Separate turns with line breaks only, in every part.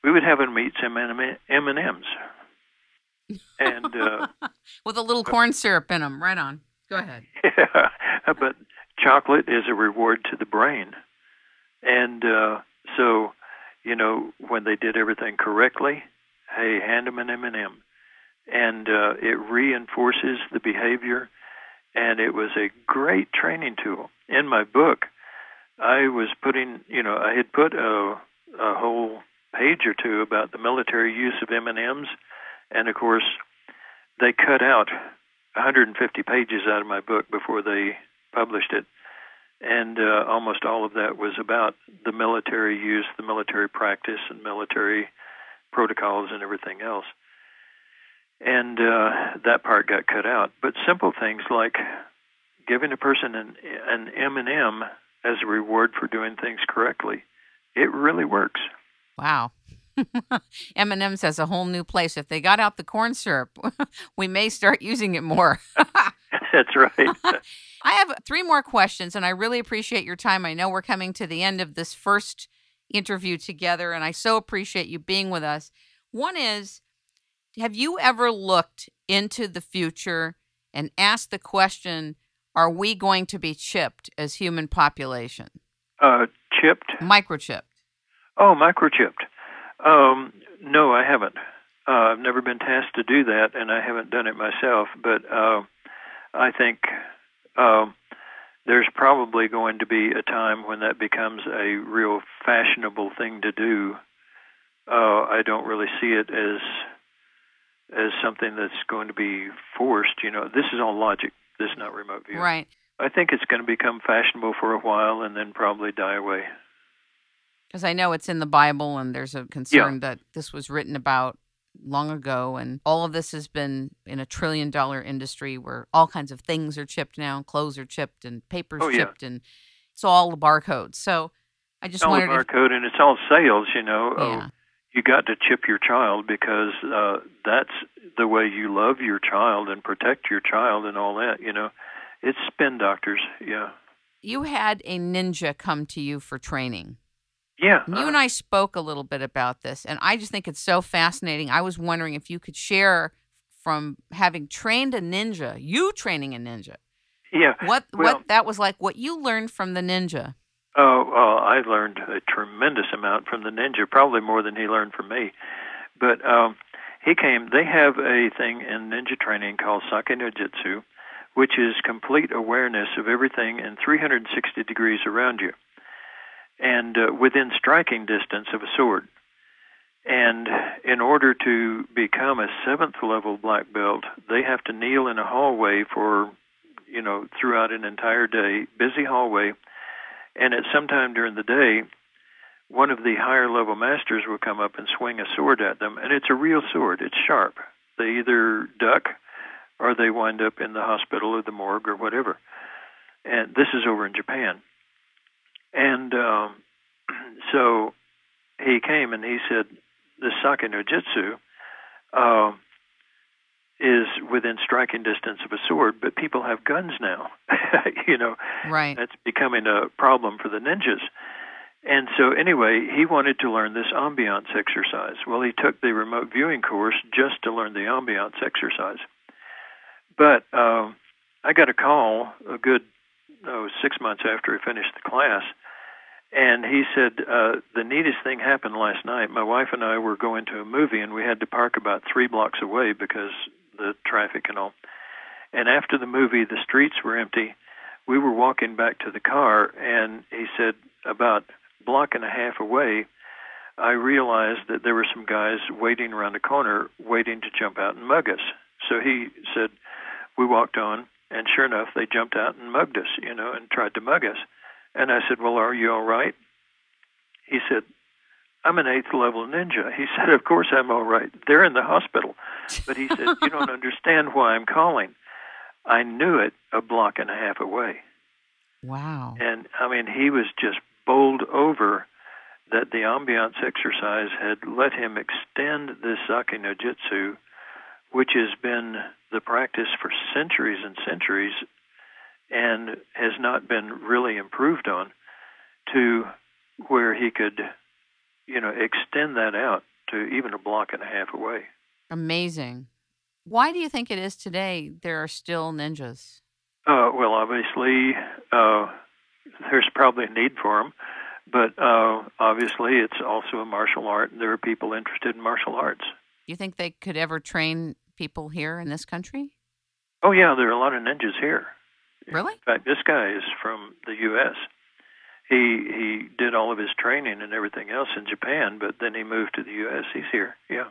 we would have him eat some M&Ms. And
with a little corn syrup in them. Right on. Go ahead.
yeah, but chocolate is a reward to the brain. And so, when they did everything correctly, hey, hand them an M&M. And it reinforces the behavior, and it was a great training tool. In my book, I was putting, I had put a whole page or two about the military use of M&Ms, and of course, they cut out 150 pages out of my book before they published it, and almost all of that was about the military use, the military practice, and military protocols and everything else. And that part got cut out. But simple things like giving a person an M&M as a reward for doing things correctly, it really works.
Wow. M&M's has a whole new place. If they got out the corn syrup, we may start using it more.
That's right.
I have 3 more questions, and I really appreciate your time. I know we're coming to the end of this first interview together, and I so appreciate you being with us. One is, have you ever looked into the future and asked the question, are we going to be chipped as human population?
Chipped?
Microchipped.
Oh, microchipped. No, I haven't. I've never been tasked to do that, and I haven't done it myself. But I think there's probably going to be a time when that becomes a real fashionable thing to do. I don't really see it as something that's going to be forced. This is all logic. This is not remote viewing.
Right.
I think it's going to become fashionable for a while and then probably die away.
Because I know it's in the Bible, and there's a concern that this was written about long ago, and all of this has been in a $1 trillion industry where all kinds of things are chipped now. Clothes are chipped, and paper's chipped, and it's all barcodes. So I just wondered.
It's all barcode, and it's all sales.
Yeah.
You got to chip your child because that's the way you love your child and protect your child and all that. It's spin doctors. Yeah.
You had a ninja come to you for training.
Yeah.
You and I spoke a little bit about this, and I just think it's so fascinating. I was wondering if you could share from having trained a ninja, you training a ninja.
Yeah.
What that was like, what you learned from the ninja.
Oh, well, I learned a tremendous amount from the ninja, probably more than he learned from me. But he came, they have a thing in ninja training called Sake no Jutsu, which is complete awareness of everything in 360 degrees around you, and within striking distance of a sword. And in order to become a 7th level black belt, they have to kneel in a hallway for, throughout an entire day, busy hallway. And at some time during the day, one of the higher level masters will come up and swing a sword at them. And it's a real sword. It's sharp. They either duck or they wind up in the hospital or the morgue or whatever. And this is over in Japan. And so he came and he said, the Sake no Jutsu is within striking distance of a sword, but people have guns now.
Right.
That's becoming a problem for the ninjas. And so anyway, he wanted to learn this ambiance exercise. Well, he took the remote viewing course just to learn the ambiance exercise. But I got a call a good 6 months after I finished the class, and he said, the neatest thing happened last night. My wife and I were going to a movie, and we had to park about 3 blocks away because the traffic and all. And after the movie, the streets were empty. We were walking back to the car, and he said, about a block and a half away, I realized that there were some guys waiting around the corner, waiting to jump out and mug us. So he said, we walked on, and sure enough, they jumped out and mugged us, and tried to mug us. And I said, well, are you all right? He said, I'm an 8th level ninja. He said, of course I'm all right. They're in the hospital. But he said, you don't understand why I'm calling. I knew it a block and a half away.
Wow.
And, he was just bowled over that the ambiance exercise had let him extend this Sake no Jutsu, which has been the practice for centuries and centuries and has not been really improved on, to where he could, extend that out to even a block and a half away.
Amazing. Why do you think it is today there are still ninjas?
Well, obviously, there's probably a need for them, but obviously it's also a martial art, and there are people interested in martial arts.
You think they could ever train people here in this country?
Oh, yeah, there are a lot of ninjas here.
Really?
In fact, this guy is from the U.S. He did all of his training and everything else in Japan, but then he moved to the U.S. He's here, yeah.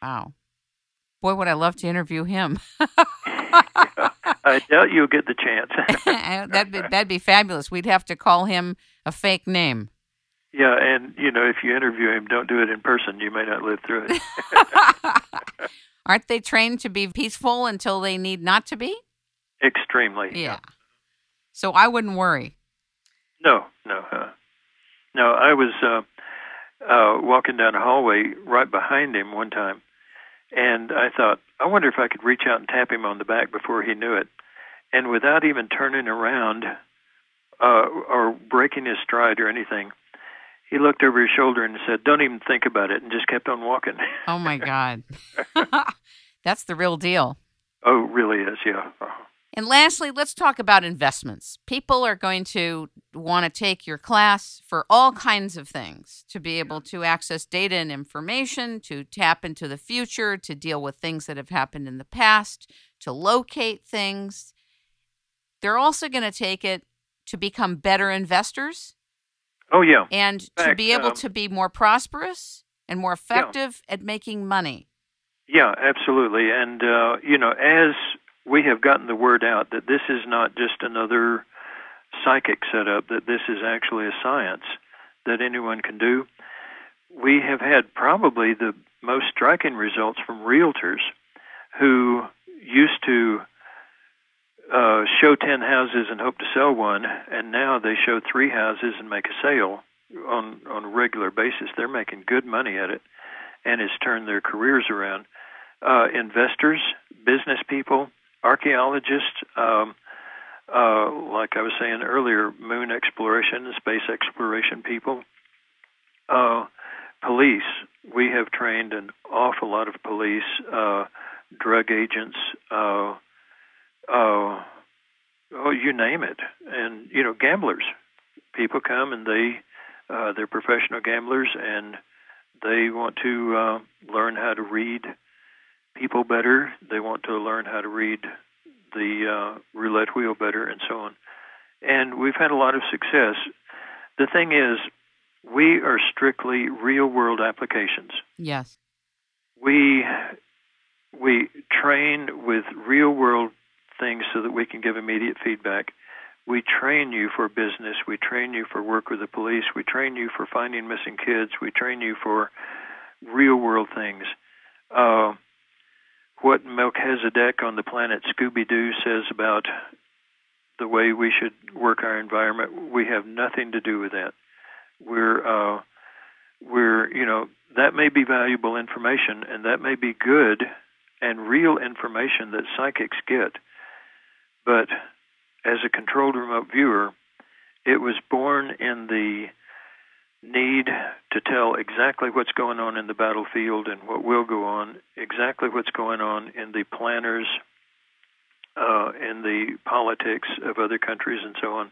Wow. Boy, would I love to interview him.
Yeah, I doubt you'll get the chance.
That'd be fabulous. We'd have to call him a fake name.
Yeah, and, if you interview him, don't do it in person. You may not live through it.
Aren't they trained to be peaceful until they need not to be?
Extremely.
Yeah. So I wouldn't worry.
No. No, I was walking down a hallway right behind him one time, and I thought, I wonder if I could reach out and tap him on the back before he knew it. And without even turning around or breaking his stride or anything, he looked over his shoulder and said, "Don't even think about it," and just kept on walking.
Oh, my God. That's the real deal.
Oh, it really is, yeah.
And lastly, let's talk about investments. People are going to want to take your class for all kinds of things, to be able to access data and information, to tap into the future, to deal with things that have happened in the past, to locate things. They're also going to take it to become better investors.
Oh, yeah.
And to be able to be more prosperous and more effective at making money.
Yeah, absolutely. And, as we have gotten the word out that this is not just another psychic setup, that this is actually a science that anyone can do, we have had probably the most striking results from realtors who used to show 10 houses and hope to sell one, and now they show 3 houses and make a sale on a regular basis. They're making good money at it, and it's turned their careers around. Investors, business people, archaeologists, like I was saying earlier, moon exploration and space exploration people, police. We have trained an awful lot of police, drug agents, you name it. And, gamblers. People come and they're professional gamblers, and they want to learn how to read people better. They want to learn how to read the roulette wheel better, and so on. And we've had a lot of success. The thing is, we are strictly real-world applications.
Yes.
We train with real-world things so that we can give immediate feedback. We train you for business. We train you for work with the police. We train you for finding missing kids. We train you for real-world things. What Melchizedek on the planet Scooby-Doo says about the way we should work our environment, we have nothing to do with that. We're that may be valuable information, and that may be good and real information that psychics get. But as a controlled remote viewer, it was born in the need to tell exactly what's going on in the battlefield and what will go on, exactly what's going on in the planners, in the politics of other countries and so on.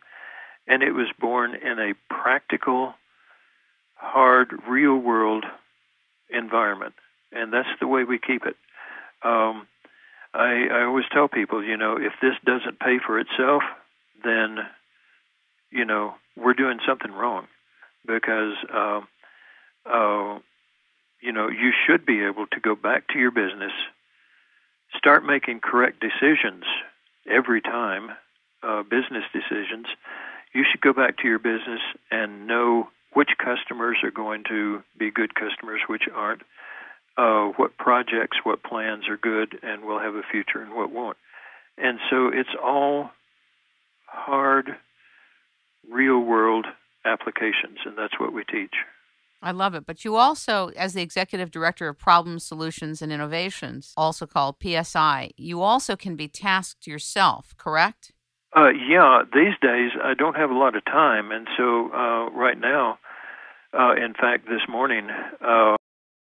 And it was born in a practical, hard, real-world environment. And that's the way we keep it. I always tell people, if this doesn't pay for itself, then, we're doing something wrong. Because, you should be able to go back to your business, start making correct decisions every time, business decisions. You should go back to your business and know which customers are going to be good customers, which aren't, what projects, what plans are good and will have a future and what won't. And so it's all hard, real-world applications, and that's what we teach.
I love it. But you also, as the Executive Director of Problem Solutions and Innovations, also called PSI, you also can be tasked yourself, correct?
Yeah, these days I don't have a lot of time, and so right now, in fact, this morning,